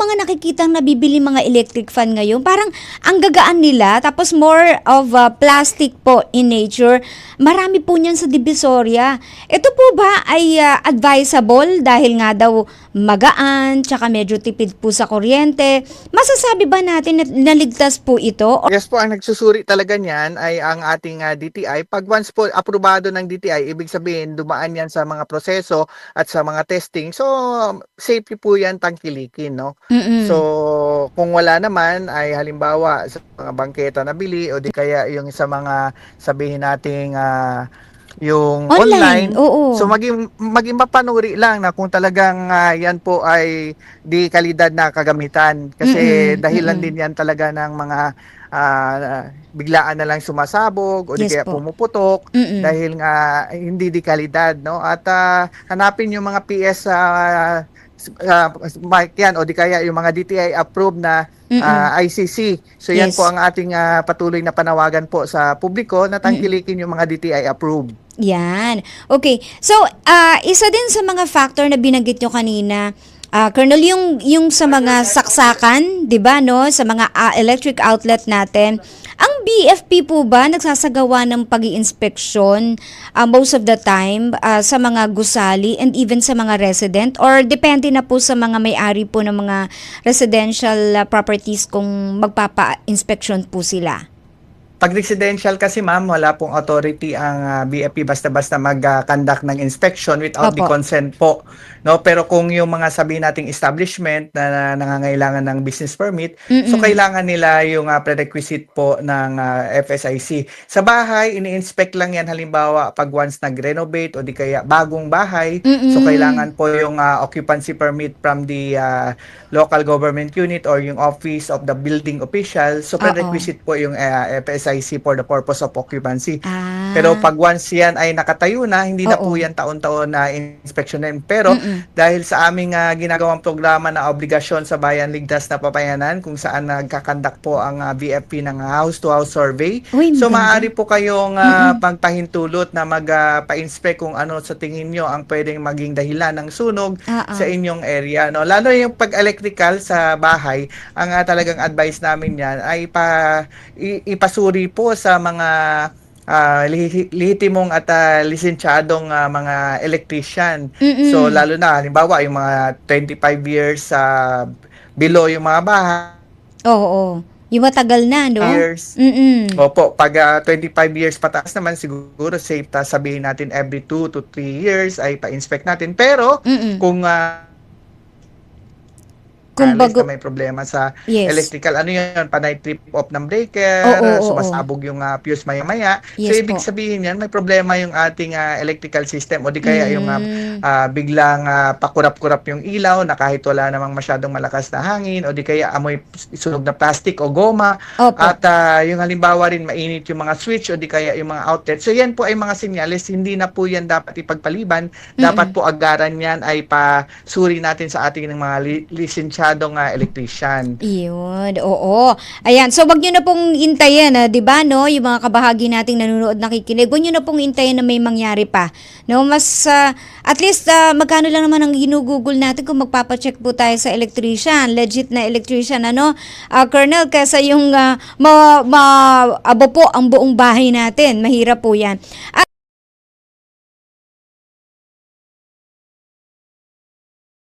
mga nakikitang nabibili mga electric fan ngayon, parang ang gagaan nila, tapos more of plastic po in nature. Marami po niyan sa Divisoria. Ito po ba ay advisable dahil nga daw magaan, tsaka medyo tipid po sa kuryente? Masasabi ba natin na naligtas po ito? Yes po, ang nagsusuri talaga niyan ay ang ating DTI. Pag once po aprobado ng DTI, ibig sabihin dumaan yan sa mga proseso at sa mga testing. So, safety po yan tangkilikin, no? So, Mm-mm. kung wala naman ay halimbawa sa mga bangketa na bili o di kaya yung sa mga sabihin nating yung Online, online. So oo. maging mapanuri lang na kung talagang yan po ay di kalidad na kagamitan kasi Mm-mm. dahilan Mm-mm. din yan talaga ng mga biglaan na lang sumasabog o di Yes kaya po. pumuputok Mm-mm. dahil nga hindi di kalidad, no? At hanapin yung mga PS mic yan o di kaya yung mga DTI approved na Mm-mm. ICC. So yan po Yes. ang ating patuloy na panawagan po sa publiko na Mm-mm. tangkilikin yung mga DTI approved. Yan. Okay. So, isa din sa mga factor na binanggit nyo kanina, Colonel, yung sa mga saksakan, 'di ba, no, sa mga electric outlet natin, ang BFP po ba nagsasagawa ng pag-iinspeksyon most of the time sa mga gusali and even sa mga resident, or depende na po sa mga may-ari po ng mga residential properties kung magpapa-inspeksyon po sila? Pag residential kasi ma'am, wala pong authority ang BFP basta-basta mag-conduct ng inspection without the Opo. consent po. No, pero kung yung mga sabihin nating establishment na nangangailangan ng business permit, so Mm-mm. kailangan nila yung prerequisite po ng FSIC. Sa bahay, ini-inspect lang yan halimbawa pag once nag-renovate o di kaya bagong bahay, so Mm-mm. kailangan po yung occupancy permit from the local government unit or yung office of the building official. So Oo. prerequisite po yung FSIC for the purpose of occupancy. Pero Ah, pag once yan ay nakatayo na, hindi na po oo. yan taon-taon na inspeksyonin. Pero Mm. dahil sa aming ginagawang programa na obligasyon sa Bayan Ligtas na Papayanan, kung saan nagkakandak po ang BFP ng house-to-house survey, Uy, so maganda. maaari po kayong Mm. pagpahintulot na magpa-inspect kung ano sa tingin nyo ang pwedeng maging dahilan ng sunog Oo. sa inyong area. No? Lalo yung pag-electrical sa bahay, ang talagang advice namin yan ay ipasuri po sa mga lihitimong at lisensyadong mga electrician. So Mm. lalo na halimbawa yung mga 25 years below yung mga bahay Oo. Yung matagal na, no? years. Mm. Opo, pag 25 years pataas naman siguro safe sabihin natin every 2 to 3 years ay pa-inspect natin. Pero Mm. kung Kung alis na bago, may problema sa yes. electrical, ano yun, panay trip off ng Oo, breaker, oo, oo. sumasabog yung fuse maya-maya. So, Yes ibig po. sabihin yan, may problema yung ating electrical system o di kaya yung Mm. biglang pakurap-kurap yung ilaw na kahit wala namang masyadong malakas na hangin o di kaya amoy sunog na plastic o goma Opo. at yung halimbawa rin mainit yung mga switch o di kaya yung mga outlet. So, yan po ay mga senyales, hindi na po yan dapat ipagpaliban. Dapat Mm. po agaran yan ay pasuri natin sa ating ng mga lisensyadong electrician. Iyon, oo. Ayan, so wag nyo na pong intayin, 'di ba, no? Yung mga kabahagi nating nanonood, nakikinig, wag nyo na pong intayin na may mangyari pa. No, mas at least magkano lang naman ang ginugugol natin kung magpapacheck po tayo sa electrician, legit na electrician, ano? Colonel, kaysa yung abo po ang buong bahay natin. Mahirap po 'yan.